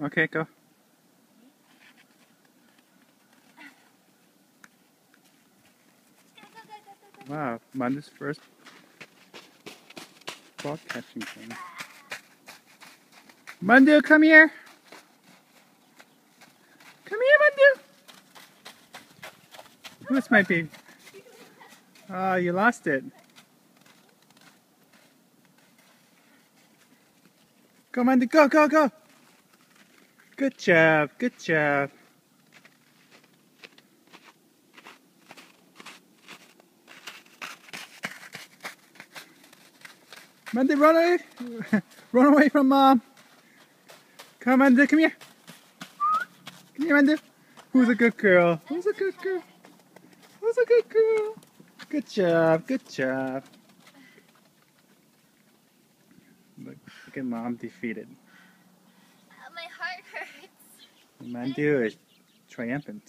Okay, go. Wow, Mandu's first ball catching thing. Mandu, come here! Come here, Mandu! This might be. Oh, you lost it. Go, Mandu, go, go, go! Good job, good job. Mandu, run away! Run away from Mom! Come, Mandu, come here! Come here, Mandu! Who's a good girl? Who's a good girl? Who's a good girl? Good job, good job. Look at Mom defeated. My heart hurts. Mandu is triumphant.